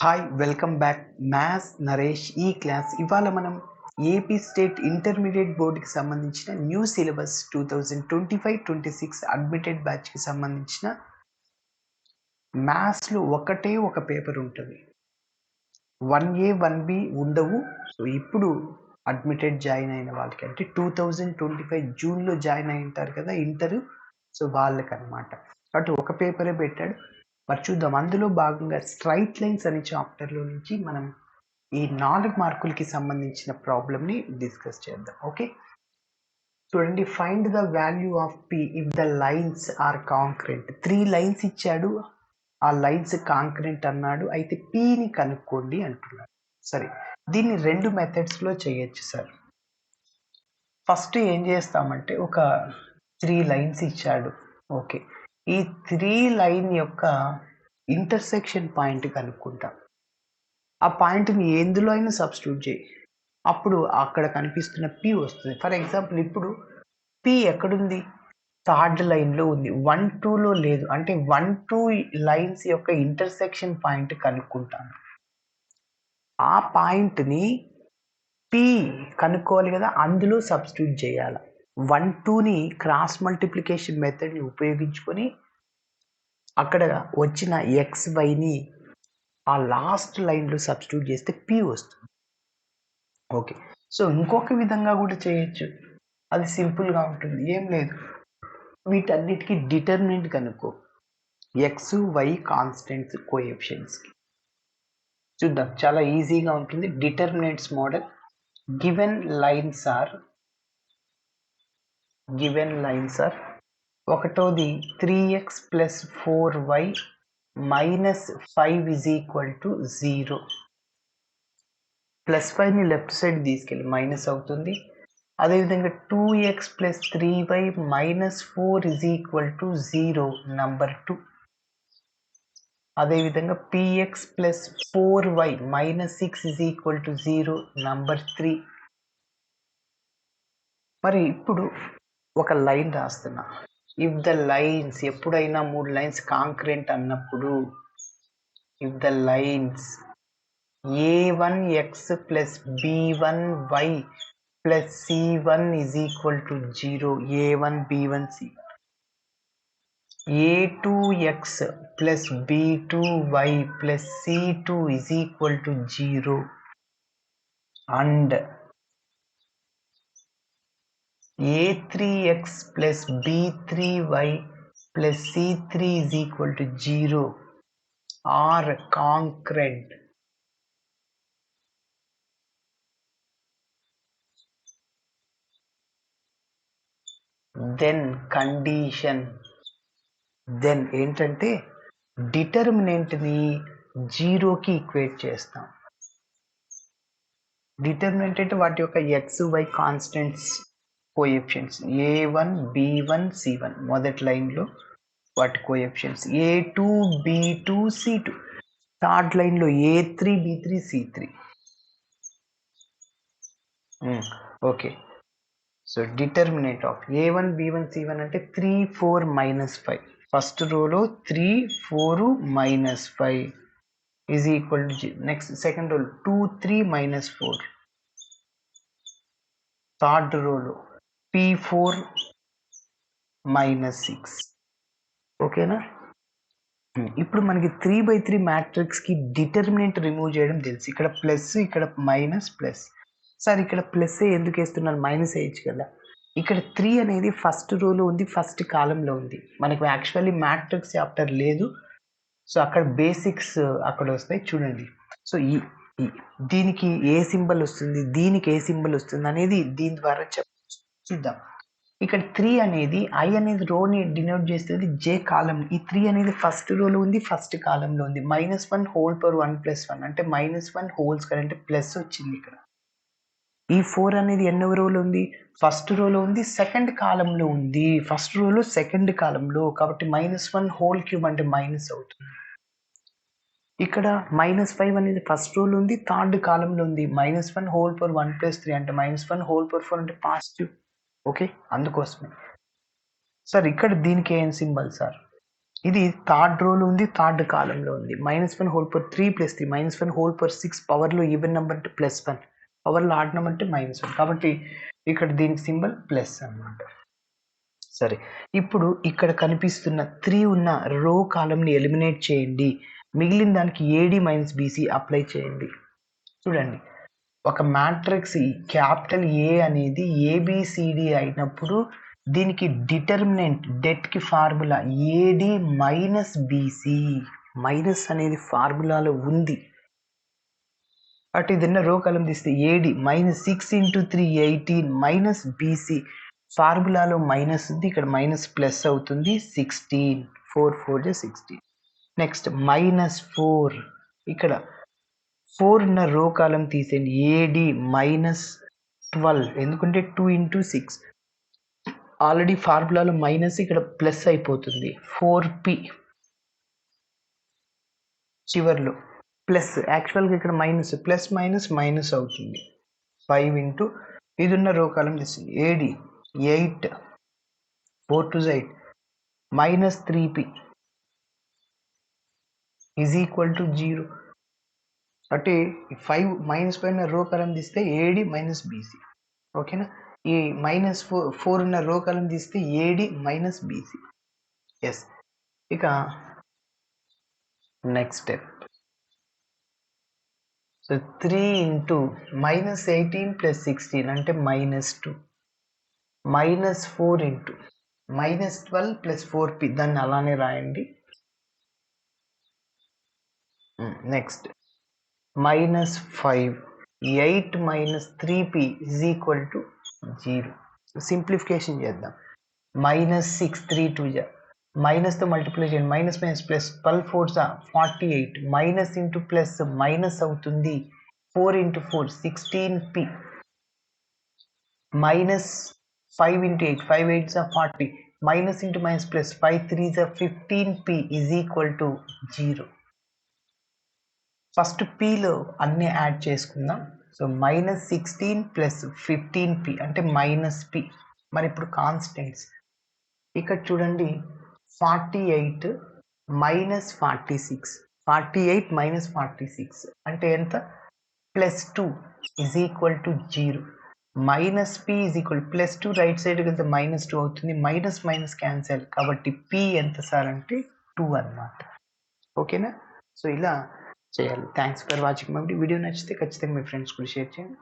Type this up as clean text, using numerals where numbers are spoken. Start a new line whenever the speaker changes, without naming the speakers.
Hi welcome back maths Naresh ఈ class ఇవాళ మనం ఏపీ స్టేట్ ఇంటర్మీడియట్ బోర్డుకి సంబంధించిన న్యూ సిలబస్ 2025-26 అడ్మిటెడ్ బ్యాచ్కి సంబంధించిన మ్యాథ్స్లో ఒకటే ఒక పేపర్ ఉంటుంది. 1A 1B ఉండవు. సో ఇప్పుడు అడ్మిటెడ్ జాయిన్ అయిన వాళ్ళకి అంటే 2025 జూన్లో జాయిన్ అయి ఉంటారు కదా ఇంటర్. సో వాళ్ళకి అనమాట. అటు ఒక పేపరే పెట్టాడు. మరి చూద్దాం. అందులో భాగంగా స్ట్రైట్ లైన్స్ అనే చాప్టర్లో నుంచి మనం ఈ 4 మార్కులకి సంబంధించిన ప్రాబ్లమ్ని డిస్కస్ చేద్దాం. ఓకే, చూడండి. Find the value of p if the lines are concurrent. 3 lines ఇచ్చాడు, ఆ లైన్స్ కాంక్రెంట్ అన్నాడు. అయితే పిని కనుక్కోండి అంటున్నాడు. సరే, దీన్ని 2 మెథడ్స్లో చేయొచ్చు సార్. ఫస్ట్ ఏం చేస్తామంటే ఒక 3 లైన్స్ ఇచ్చాడు. ఓకే, ఈ 3 లైన్ యొక్క ఇంటర్సెక్షన్ పాయింట్ కనుక్కుంటాం. ఆ పాయింట్ని ఎందులో అయినా సబ్స్టిట్యూట్ చేయి, అప్పుడు అక్కడ కనిపిస్తున్న పి వస్తుంది. ఫర్ ఎగ్జాంపుల్ ఇప్పుడు పి ఎక్కడుంది? థర్డ్ లైన్లో ఉంది, 1 2లో లేదు. అంటే 1 2 లైన్స్ యొక్క ఇంటర్సెక్షన్ పాయింట్ కనుక్కుంటాను. ఆ పాయింట్ని పి కనుక్కోవాలి కదా, అందులో సబ్స్టిట్యూట్ చేయాలి. 1 2ని క్రాస్ మల్టిప్లికేషన్ మెథడ్ని ఉపయోగించుకొని అక్కడ వచ్చిన XYని ఆ లాస్ట్ లైన్లో సబ్స్టిట్యూట్ చేస్తే పి వస్తుంది. ఓకే, సో ఇంకొక విధంగా కూడా చేయొచ్చు. అది సింపుల్గా ఉంటుంది. ఏం లేదు, వీటన్నిటికీ డిటర్మినెంట్ కనుక్కో. ఎక్స్ వై కాన్స్టెంట్స్ కోఎఫిషియెంట్స్కి చూద్దాం. చాలా ఈజీగా ఉంటుంది. Determinants model. Given lines are ఒకటోది 3x + 4y - 5 = 0. +5ని లెఫ్ట్ సైడ్ తీసుకెళ్ళి మైనస్ అవుతుంది. అదేవిధంగా 2x + 3y - 4 = 0 నంబర్ 2. అదేవిధంగా px + 4y - 6 = 0 నంబర్ 3. మరి ఇప్పుడు ఒక లైన్ రాస్తున్నా. ఇఫ్ ద లైన్స్, ఎప్పుడైనా 3 లైన్స్ కాంక్రెంట్ అన్నప్పుడు if the lines a1x + b1y + c1 = 0, a1 b1 c1. a2x + b2y + c2 = 0 and a3x + b3y + c3 = 0 are concurrent. Then condition. Then ఏంటంటే డిటర్మినెంట్ని 0కి ఈక్వేట్ చేస్తాం. డిటర్మినెంట్ అంటే వాటి యొక్క XY constants coefficients. a1 b1 c1 మొదటి లైన్లో వాటి coefficients. a2 b2 c2 third లైన్లో a3 b3 c3. Okay, so determinant of a1 b1 c1 అంటే 3 4 -5. ఫస్ట్ రోలో 3 4 -5 = నెక్స్ట్ సెకండ్ రోలో 2 3 -4. థర్డ్ రోలో p4 -6. ఓకేనా? ఇప్పుడు మనకి 3/3 మ్యాట్రిక్స్కి డిటర్మినెంట్ రిమూవ్ చేయడం తెలుసు. ఇక్కడ ప్లస్, ఇక్కడ మైనస్, ప్లస్. సార్ ఇక్కడ ప్లస్ ఎందుకు వేస్తున్నాను, మైనస్ వేయచ్చు కదా. ఇక్కడ 3 అనేది ఫస్ట్ రోలో ఉంది, ఫస్ట్ కాలంలో ఉంది. మనకు యాక్చువల్లీ మ్యాట్రిక్స్ చాప్టర్ లేదు, సో అక్కడ బేసిక్స్ అక్కడ వస్తాయి చూడండి. సో దీనికి ఏ సింబల్ వస్తుంది, దీనికి ఏ సింబల్ వస్తుంది అనేది దీని ద్వారా చూద్దాం. ఇక్కడ 3 అనేది I అనేది రోని డినోట్ చేస్తుంది, J కాలం. ఈ 3 అనేది ఫస్ట్ రోలో ఉంది, ఫస్ట్ కాలంలో ఉంది. -1 హోల్ పవర్ 1 + 1 అంటే -1 హోల్ స్క్వేర్ అంటే ప్లస్ వచ్చింది ఇక్కడ. ఈ 4 అనేది ఎన్నో రోలో ఉంది? ఫస్ట్ రోలో ఉంది, సెకండ్ కాలంలో ఉంది. ఫస్ట్ రోలో సెకండ్ కాలంలో, కాబట్టి -1 హోల్ క్యూబ్ అంటే మైనస్ అవుతుంది. ఇక్కడ -5 అనేది ఫస్ట్ రోలో ఉంది, థర్డ్ కాలంలో ఉంది. -1 హోల్ పవర్ 1 + 3 అంటే -1 హోల్ పవర్ 4 అంటే పాజిటివ్. ఓకే, అందుకోసమే సార్ ఇక్కడ దీనికి ఏం సింబల్ సార్? ఇది థర్డ్ రోలో ఉంది, థర్డ్ కాలంలో ఉంది. -1 హోల్ పవర్ 3 + 3 -1 హోల్ పవర్ 6 పవర్లో ఈవెన్ నెంబర్ అంటే +1 పవర్లో ఆడ్ నెంబర్ అంటే -1 కాబట్టి ఇక్కడ దీనికి సింబల్ ప్లస్ అన్నమాట. సరే, ఇప్పుడు ఇక్కడ కనిపిస్తున్న 3 ఉన్న రో కాలంని ఎలిమినేట్ చేయండి. మిగిలిన దానికి AD - BC అప్లై చేయండి. చూడండి, ఒక మ్యాట్రిక్స్ క్యాపిటల్ A అనేది ABCD అయినప్పుడు దీనికి డిటర్మినెంట్ డెట్కి ఫార్ములా AD - BC. మైనస్ అనేది ఫార్ములాలో ఉంది. అటు ఇదన్న రో కాలం తీస్తే AD -6 × 3 18 BC ఫార్ములాలో మైనస్ ఉంది, ఇక్కడ మైనస్ ప్లస్ అవుతుంది 16 4 4 16. నెక్స్ట్ -4 ఇక్కడ 4 ఉన్న రో కాలం తీసేయండి. AD -12 ఎందుకంటే 2 × 6 ఆల్రెడీ ఫార్ములాలో మైనస్ ఇక్కడ ప్లస్ అయిపోతుంది 4P చివర్లో ప్లస్ యాక్చువల్గా ఇక్కడ మైనస్ ప్లస్ మైనస్ అవుతుంది 5 × ఇది ఉన్న రో కాలం తీసింది AD 8 4 2 8 -3P = 0. అంటే 5 -5 రో కాలం తీస్తే AD - BC. ఓకేనా, ఈ -4 ఉన్న రో కాలం తీస్తే AD - BC. ఎస్, ఇక నెక్స్ట్ స్టెప్. సో 3 × -18 + 16 అంటే -2 -4 × -12 + 4P దాన్ని అలానే రాయండి. Next -5 8 - 3P = 0. సింప్లిఫికేషన్ చేద్దాం. -6 3 2 మైనస్తో మల్టిప్లై చేయండి. -+ 12 4 48 మైనస్ ఇంటూ ప్లస్ మైనస్ అవుతుంది 4 × 4 16P -5 × 8 5 8 40 minus into minus plus 5 3 15P = 0. First Pలో అన్ని యాడ్ చేసుకుందాం. సో -16 + 15P అంటే -P. మరి ఇప్పుడు కాన్స్టెంట్స్ ఇక్కడ చూడండి 48 - 46 48 - 46 అంటే ఎంత +2 = 0. -P +2 రైట్ సైడ్కి వెళ్తే -2 అవుతుంది. మైనస్ క్యాన్సల్ కాబట్టి P ఎంత సార్ అంటే 2 అన్నమాట. ఓకేనా, సో ఇలా చేయాలి. Thanks for watching my video. నచ్చితే ఖచ్చితంగా మీ ఫ్రెండ్స్ కూడా షేర్ చేయండి.